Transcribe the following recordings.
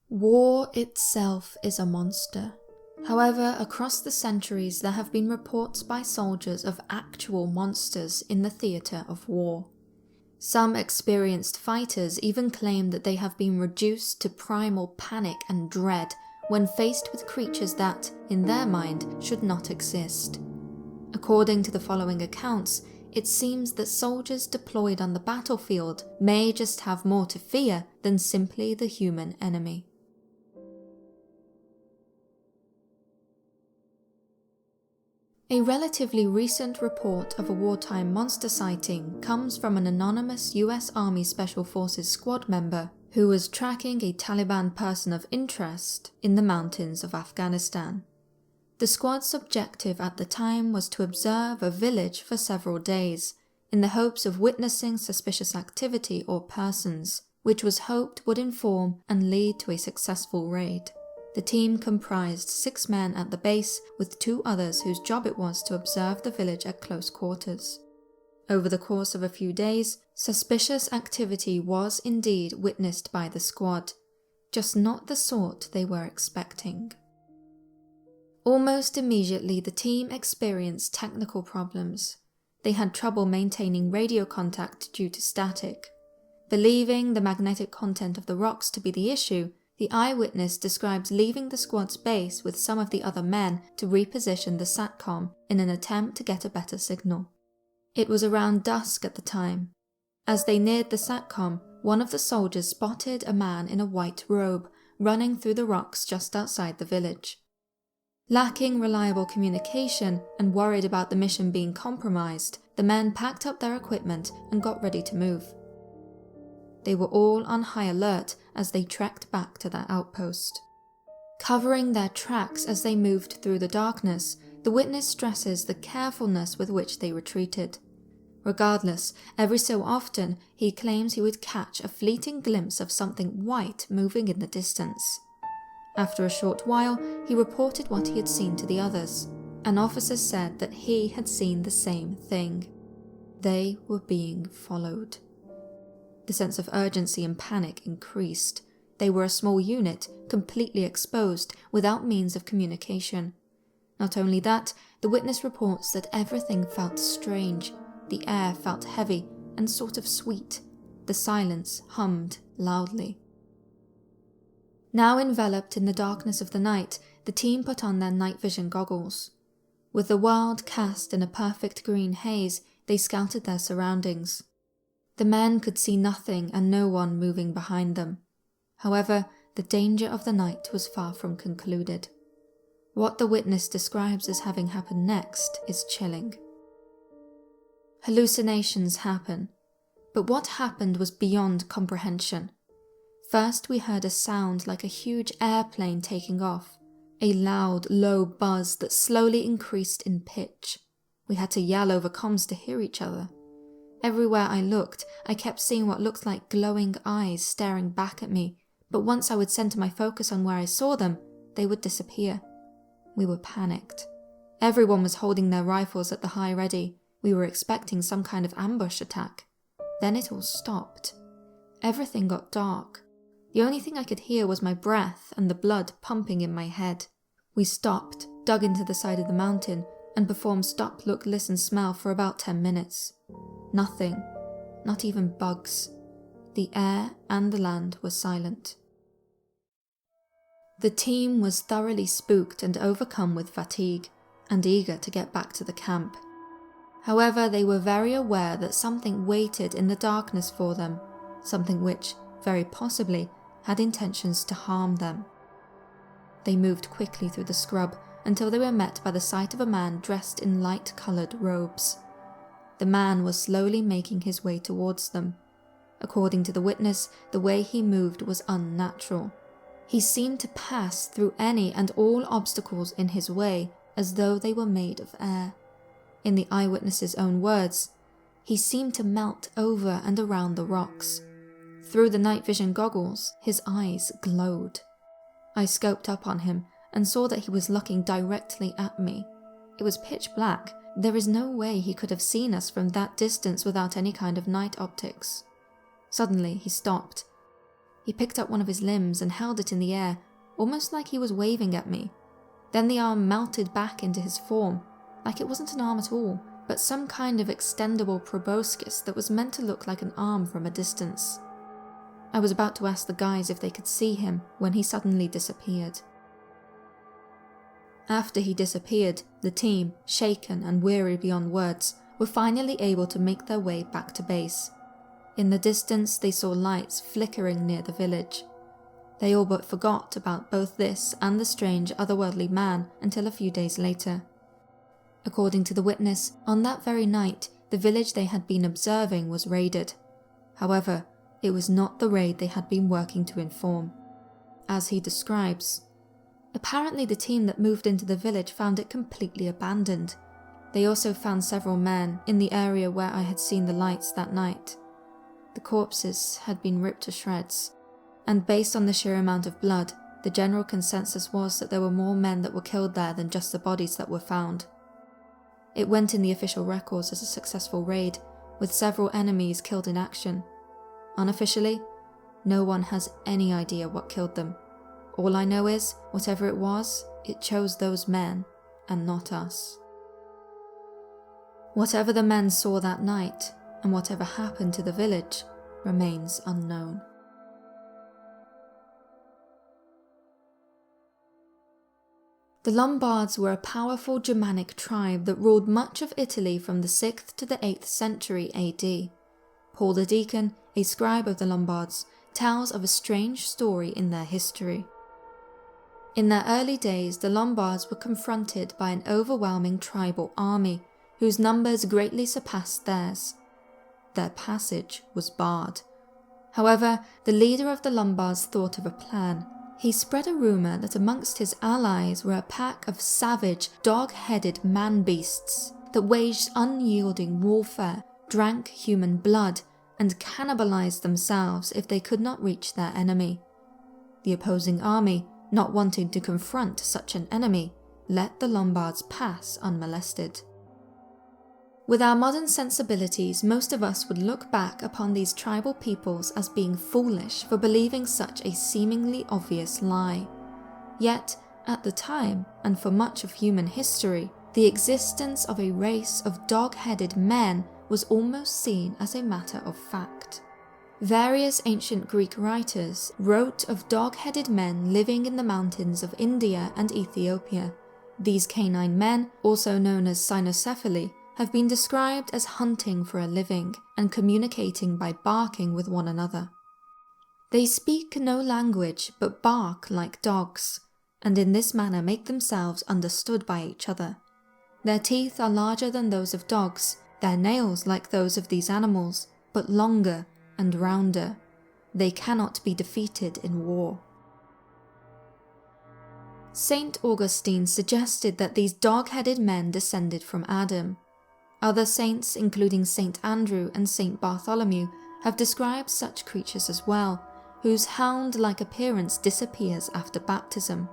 War itself is a monster. However, across the centuries there have been reports by soldiers of actual monsters in the theatre of war. Some experienced fighters even claim that they have been reduced to primal panic and dread when faced with creatures that, in their mind, should not exist. According to the following accounts, it seems that soldiers deployed on the battlefield may just have more to fear than simply the human enemy. A relatively recent report of a wartime monster sighting comes from an anonymous US Army Special Forces squad member who was tracking a Taliban person of interest in the mountains of Afghanistan. The squad's objective at the time was to observe a village for several days, in the hopes of witnessing suspicious activity or persons, which was hoped would inform and lead to a successful raid. The team comprised 6 men at the base, with 2 others whose job it was to observe the village at close quarters. Over the course of a few days, suspicious activity was indeed witnessed by the squad, just not the sort they were expecting. Almost immediately, the team experienced technical problems. They had trouble maintaining radio contact due to static. Believing the magnetic content of the rocks to be the issue, the eyewitness describes leaving the squad's base with some of the other men to reposition the SATCOM in an attempt to get a better signal. It was around dusk at the time. As they neared the SATCOM, one of the soldiers spotted a man in a white robe running through the rocks just outside the village. Lacking reliable communication and worried about the mission being compromised, the men packed up their equipment and got ready to move. They were all on high alert as they trekked back to their outpost. Covering their tracks as they moved through the darkness, the witness stresses the carefulness with which they retreated. Regardless, every so often he claims he would catch a fleeting glimpse of something white moving in the distance. After a short while, he reported what he had seen to the others. An officer said that he had seen the same thing. They were being followed. The sense of urgency and panic increased. They were a small unit, completely exposed, without means of communication. Not only that, the witness reports that everything felt strange. The air felt heavy and sort of sweet. The silence hummed loudly. Now enveloped in the darkness of the night, the team put on their night vision goggles. With the world cast in a perfect green haze, they scouted their surroundings. The men could see nothing and no one moving behind them. However, the danger of the night was far from concluded. What the witness describes as having happened next is chilling. Hallucinations happen, but what happened was beyond comprehension. First we heard a sound like a huge airplane taking off, a loud, low buzz that slowly increased in pitch. We had to yell over comms to hear each other. Everywhere I looked, I kept seeing what looked like glowing eyes staring back at me, but once I would center my focus on where I saw them, they would disappear. We were panicked. Everyone was holding their rifles at the high ready. We were expecting some kind of ambush attack. Then it all stopped. Everything got dark. The only thing I could hear was my breath and the blood pumping in my head. We stopped, dug into the side of the mountain, and performed stop, look, listen, smell for about 10 minutes. Nothing, not even bugs. The air and the land were silent. The team was thoroughly spooked and overcome with fatigue, and eager to get back to the camp. However, they were very aware that something waited in the darkness for them, something which, very possibly, had intentions to harm them. They moved quickly through the scrub until they were met by the sight of a man dressed in light-coloured robes. The man was slowly making his way towards them. According to the witness, the way he moved was unnatural. He seemed to pass through any and all obstacles in his way as though they were made of air. In the eyewitness's own words, he seemed to melt over and around the rocks. Through the night vision goggles, his eyes glowed. I scoped up on him and saw that he was looking directly at me. It was pitch black, There is no way he could have seen us from that distance without any kind of night optics. Suddenly, he stopped. He picked up one of his limbs and held it in the air, almost like he was waving at me. Then the arm melted back into his form, like it wasn't an arm at all, but some kind of extendable proboscis that was meant to look like an arm from a distance. I was about to ask the guys if they could see him when he suddenly disappeared. After he disappeared, the team, shaken and weary beyond words, were finally able to make their way back to base. In the distance, they saw lights flickering near the village. They all but forgot about both this and the strange otherworldly man until a few days later. According to the witness, on that very night, the village they had been observing was raided. However, it was not the raid they had been working to inform. As he describes, apparently the team that moved into the village found it completely abandoned. They also found several men in the area where I had seen the lights that night. The corpses had been ripped to shreds, and based on the sheer amount of blood, the general consensus was that there were more men that were killed there than just the bodies that were found. It went in the official records as a successful raid, with several enemies killed in action. Unofficially, no one has any idea what killed them. All I know is, whatever it was, it chose those men, and not us. Whatever the men saw that night, and whatever happened to the village, remains unknown. The Lombards were a powerful Germanic tribe that ruled much of Italy from the 6th to the 8th century AD. Paul the Deacon, a scribe of the Lombards, tells of a strange story in their history. In their early days, the Lombards were confronted by an overwhelming tribal army, whose numbers greatly surpassed theirs. Their passage was barred. However, the leader of the Lombards thought of a plan. He spread a rumour that amongst his allies were a pack of savage, dog-headed man-beasts that waged unyielding warfare, drank human blood, and cannibalized themselves if they could not reach their enemy. The opposing army, not wanting to confront such an enemy, let the Lombards pass unmolested. With our modern sensibilities, most of us would look back upon these tribal peoples as being foolish for believing such a seemingly obvious lie. Yet, at the time, and for much of human history, the existence of a race of dog-headed men was almost seen as a matter of fact. Various ancient Greek writers wrote of dog-headed men living in the mountains of India and Ethiopia. These canine men, also known as cynocephaly, have been described as hunting for a living and communicating by barking with one another. They speak no language but bark like dogs, and in this manner make themselves understood by each other. Their teeth are larger than those of dogs, their nails like those of these animals, but longer and rounder. They cannot be defeated in war. Saint Augustine suggested that these dog-headed men descended from Adam. Other saints, including Saint Andrew and Saint Bartholomew, have described such creatures as well, whose hound-like appearance disappears after baptism.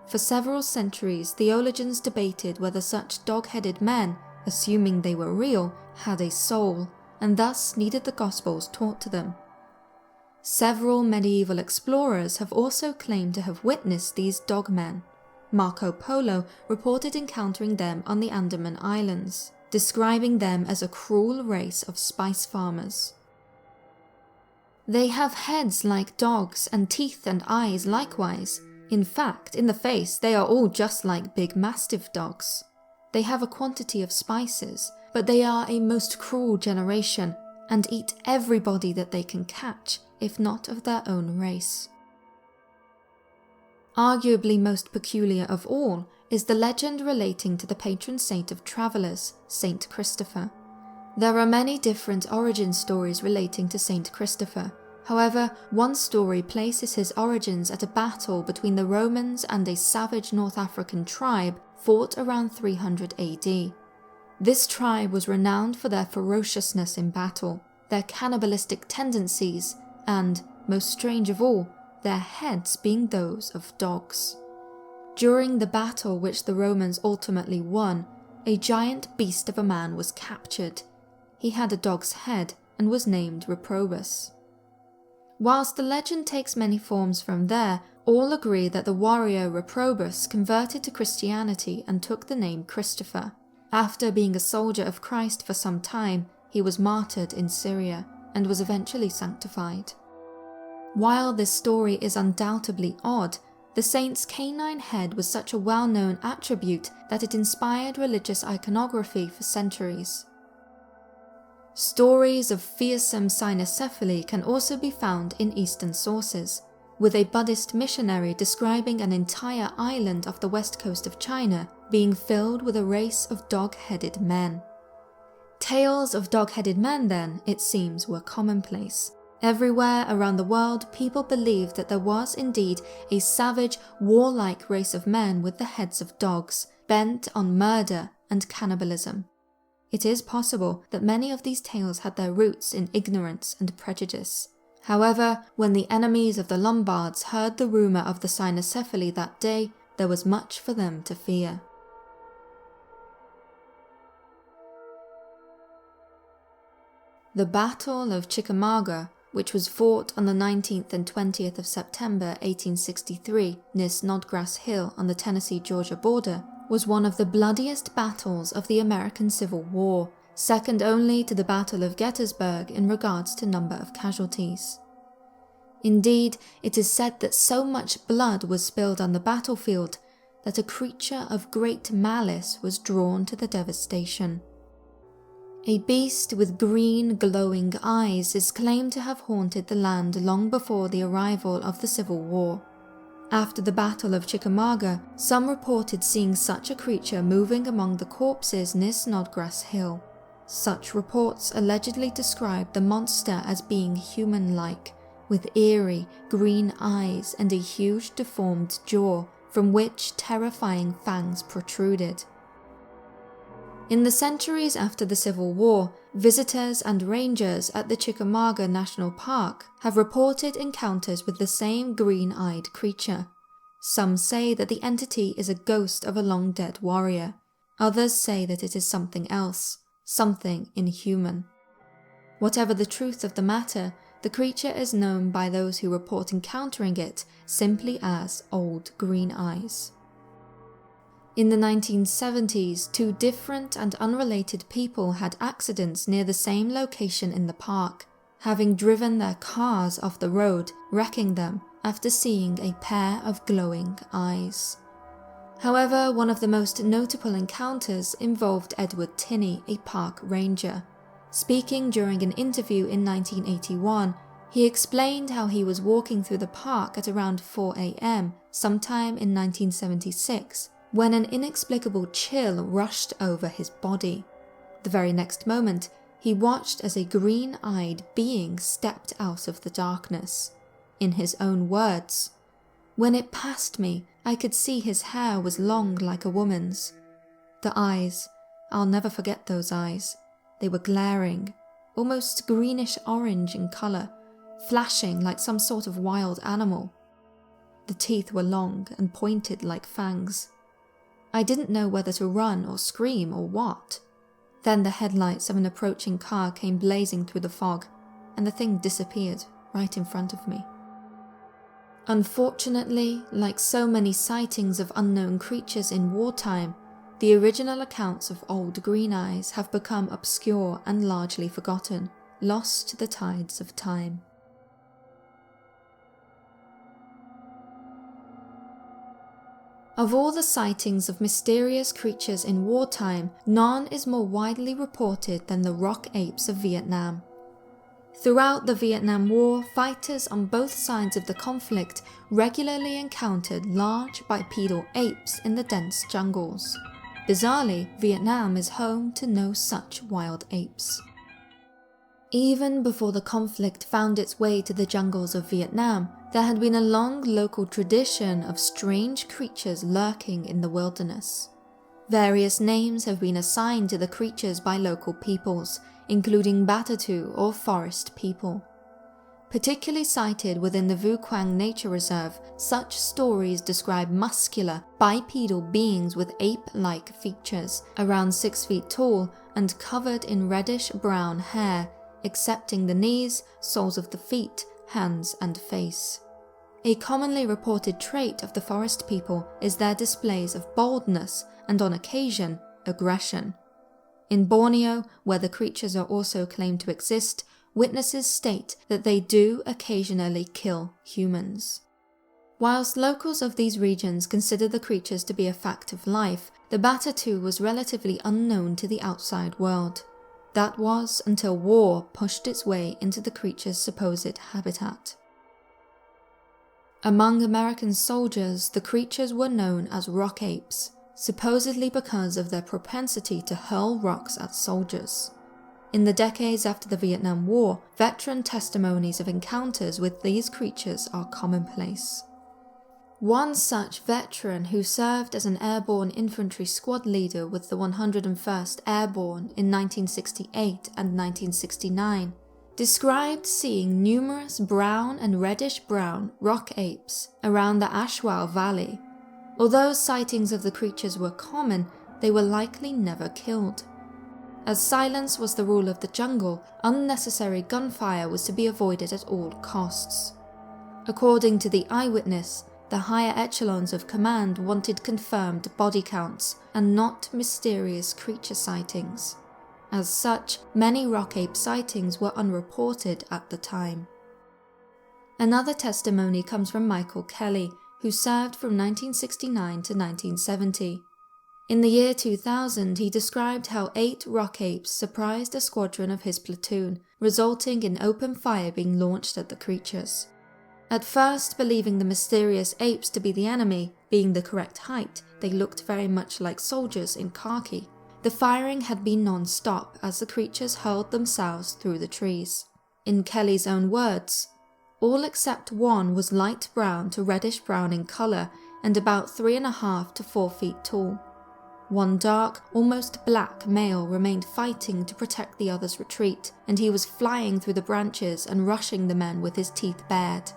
For several centuries, theologians debated whether such dog-headed men, assuming they were real, had a soul, and thus needed the Gospels taught to them. Several medieval explorers have also claimed to have witnessed these dogmen. Marco Polo reported encountering them on the Andaman Islands, describing them as a cruel race of spice farmers. They have heads like dogs and teeth and eyes likewise. In fact, in the face they are all just like big mastiff dogs. They have a quantity of spices, but they are a most cruel generation and eat everybody that they can catch, if not of their own race. Arguably most peculiar of all is the legend relating to the patron saint of travellers, Saint Christopher. There are many different origin stories relating to Saint Christopher. However, one story places his origins at a battle between the Romans and a savage North African tribe fought around 300 AD. This tribe was renowned for their ferociousness in battle, their cannibalistic tendencies, and, most strange of all, their heads being those of dogs. During the battle which the Romans ultimately won, a giant beast of a man was captured. He had a dog's head and was named Reprobus. Whilst the legend takes many forms from there, all agree that the warrior Reprobus converted to Christianity and took the name Christopher. After being a soldier of Christ for some time, he was martyred in Syria and was eventually sanctified. While this story is undoubtedly odd, the saint's canine head was such a well-known attribute that it inspired religious iconography for centuries. Stories of fearsome cynocephaly can also be found in Eastern sources, with a Buddhist missionary describing an entire island off the west coast of China being filled with a race of dog-headed men. Tales of dog-headed men then, it seems, were commonplace. Everywhere around the world, people believed that there was indeed a savage, warlike race of men with the heads of dogs, bent on murder and cannibalism. It is possible that many of these tales had their roots in ignorance and prejudice. However, when the enemies of the Lombards heard the rumour of the cynocephaly that day, there was much for them to fear. The Battle of Chickamauga, which was fought on the 19th and 20th of September 1863 near Snodgrass Hill on the Tennessee-Georgia border, was one of the bloodiest battles of the American Civil War, second only to the Battle of Gettysburg in regards to number of casualties. Indeed, it is said that so much blood was spilled on the battlefield that a creature of great malice was drawn to the devastation. A beast with green, glowing eyes is claimed to have haunted the land long before the arrival of the Civil War. After the Battle of Chickamauga, some reported seeing such a creature moving among the corpses near Snodgrass Hill. Such reports allegedly described the monster as being human-like, with eerie, green eyes and a huge deformed jaw from which terrifying fangs protruded. In the centuries after the Civil War, visitors and rangers at the Chickamauga National Park have reported encounters with the same green-eyed creature. Some say that the entity is a ghost of a long-dead warrior. Others say that it is something else, something inhuman. Whatever the truth of the matter, the creature is known by those who report encountering it simply as Old Green Eyes. In the 1970s, two different and unrelated people had accidents near the same location in the park, having driven their cars off the road, wrecking them after seeing a pair of glowing eyes. However, one of the most notable encounters involved Edward Tinney, a park ranger. Speaking during an interview in 1981, he explained how he was walking through the park at around 4 a.m. sometime in 1976, when an inexplicable chill rushed over his body. The very next moment, he watched as a green-eyed being stepped out of the darkness. In his own words, "When it passed me, I could see his hair was long like a woman's. The eyes, I'll never forget those eyes. They were glaring, almost greenish-orange in colour, flashing like some sort of wild animal. The teeth were long and pointed like fangs. I didn't know whether to run or scream or what. Then the headlights of an approaching car came blazing through the fog, and the thing disappeared right in front of me." Unfortunately, like so many sightings of unknown creatures in wartime, the original accounts of Old Green Eyes have become obscure and largely forgotten, lost to the tides of time. Of all the sightings of mysterious creatures in wartime, none is more widely reported than the rock apes of Vietnam. Throughout the Vietnam War, fighters on both sides of the conflict regularly encountered large bipedal apes in the dense jungles. Bizarrely, Vietnam is home to no such wild apes. Even before the conflict found its way to the jungles of Vietnam, there had been a long local tradition of strange creatures lurking in the wilderness. Various names have been assigned to the creatures by local peoples, including Batatu or forest people. Particularly cited within the Vukwang Nature Reserve, such stories describe muscular, bipedal beings with ape-like features, around 6 feet tall and covered in reddish-brown hair, excepting the knees, soles of the feet, hands and face. A commonly reported trait of the forest people is their displays of boldness and, on occasion, aggression. In Borneo, where the creatures are also claimed to exist, witnesses state that they do occasionally kill humans. Whilst locals of these regions consider the creatures to be a fact of life, the Batatu was relatively unknown to the outside world. That was until war pushed its way into the creature's supposed habitat. Among American soldiers, the creatures were known as rock apes, supposedly because of their propensity to hurl rocks at soldiers. In the decades after the Vietnam War, veteran testimonies of encounters with these creatures are commonplace. One such veteran, who served as an airborne infantry squad leader with the 101st Airborne in 1968 and 1969, described seeing numerous brown and reddish-brown rock apes around the Ashwau Valley. Although sightings of the creatures were common, they were likely never killed. As silence was the rule of the jungle, unnecessary gunfire was to be avoided at all costs. According to the eyewitness, the higher echelons of command wanted confirmed body counts and not mysterious creature sightings. As such, many rock ape sightings were unreported at the time. Another testimony comes from Michael Kelly, who served from 1969 to 1970. In the year 2000, he described how 8 rock apes surprised a squadron of his platoon, resulting in open fire being launched at the creatures. At first, believing the mysterious apes to be the enemy, being the correct height, they looked very much like soldiers in khaki. The firing had been non-stop as the creatures hurled themselves through the trees. In Kelly's own words, all except one was light brown to reddish brown in colour and about 3.5 to 4 feet tall. One dark, almost black male remained fighting to protect the other's retreat, and he was flying through the branches and rushing the men with his teeth bared.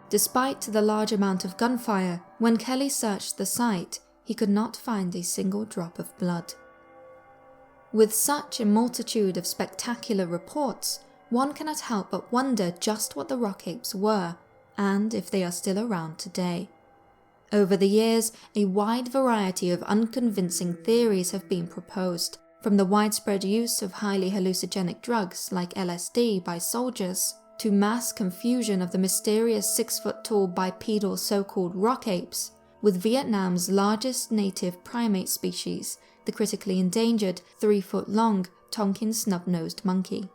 Despite the large amount of gunfire, when Kelly searched the site, he could not find a single drop of blood. With such a multitude of spectacular reports, one cannot help but wonder just what the rock apes were, and if they are still around today. Over the years, a wide variety of unconvincing theories have been proposed, from the widespread use of highly hallucinogenic drugs like LSD by soldiers, to mass confusion of the mysterious 6-foot-tall bipedal so-called rock apes with Vietnam's largest native primate species, the critically endangered 3-foot-long Tokin snub-nosed monkey.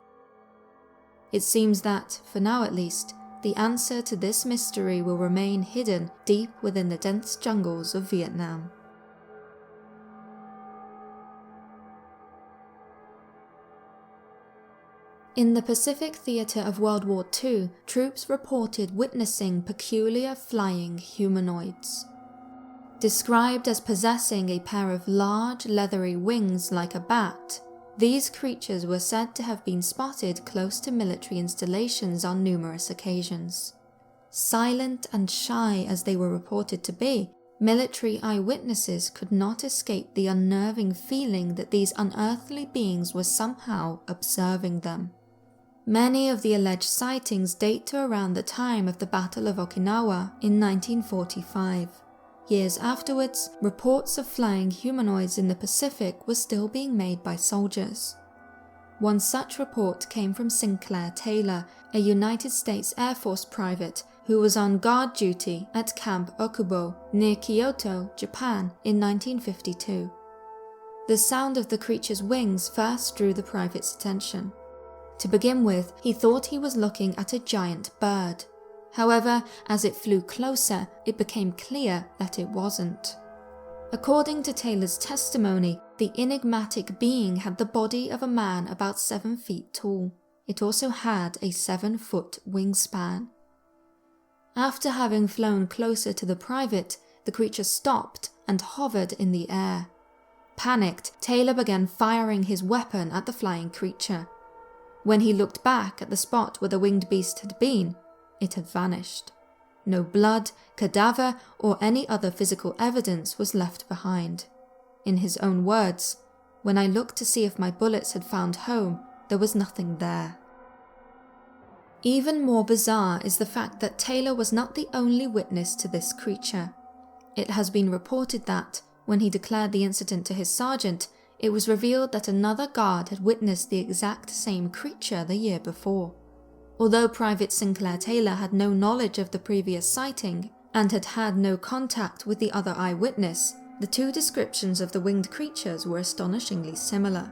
It seems that, for now at least, the answer to this mystery will remain hidden deep within the dense jungles of Vietnam. In the Pacific theatre of World War II, troops reported witnessing peculiar flying humanoids. Described as possessing a pair of large, leathery wings like a bat, these creatures were said to have been spotted close to military installations on numerous occasions. Silent and shy as they were reported to be, military eyewitnesses could not escape the unnerving feeling that these unearthly beings were somehow observing them. Many of the alleged sightings date to around the time of the Battle of Okinawa in 1945. Years afterwards, reports of flying humanoids in the Pacific were still being made by soldiers. One such report came from Sinclair Taylor, a United States Air Force private who was on guard duty at Camp Okubo near Kyoto, Japan in 1952. The sound of the creature's wings first drew the private's attention. To begin with, he thought he was looking at a giant bird. However, as it flew closer, it became clear that it wasn't. According to Taylor's testimony, the enigmatic being had the body of a man about 7 feet tall. It also had a 7-foot wingspan. After having flown closer to the private, the creature stopped and hovered in the air. Panicked, Taylor began firing his weapon at the flying creature. When he looked back at the spot where the winged beast had been, it had vanished. No blood, cadaver, or any other physical evidence was left behind. In his own words, "When I looked to see if my bullets had found home, there was nothing there." Even more bizarre is the fact that Taylor was not the only witness to this creature. It has been reported that, when he declared the incident to his sergeant, it was revealed that another guard had witnessed the exact same creature the year before. Although Private Sinclair Taylor had no knowledge of the previous sighting, and had had no contact with the other eyewitness, the two descriptions of the winged creatures were astonishingly similar.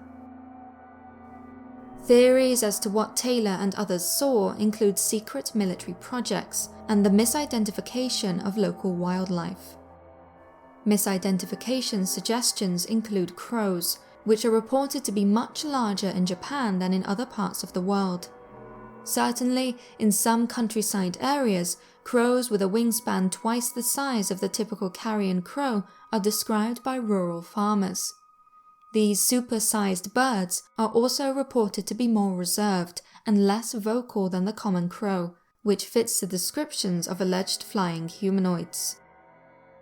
Theories as to what Taylor and others saw include secret military projects and the misidentification of local wildlife. Misidentification suggestions include crows, which are reported to be much larger in Japan than in other parts of the world. Certainly, in some countryside areas, crows with a wingspan twice the size of the typical carrion crow are described by rural farmers. These super-sized birds are also reported to be more reserved and less vocal than the common crow, which fits the descriptions of alleged flying humanoids.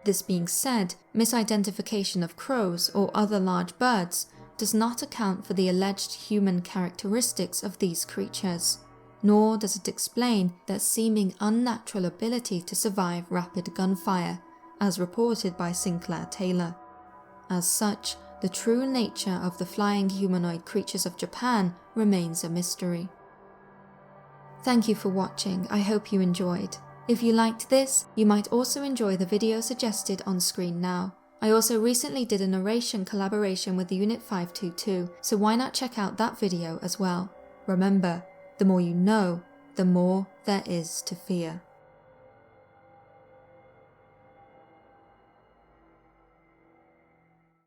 This being said, misidentification of crows or other large birds does not account for the alleged human characteristics of these creatures, nor does it explain their seeming unnatural ability to survive rapid gunfire, as reported by Sinclair Taylor. As such, the true nature of the flying humanoid creatures of Japan remains a mystery. Thank you for watching, I hope you enjoyed. If you liked this, you might also enjoy the video suggested on screen now. I also recently did a narration collaboration with Unit 522, so why not check out that video as well. Remember, the more you know, the more there is to fear.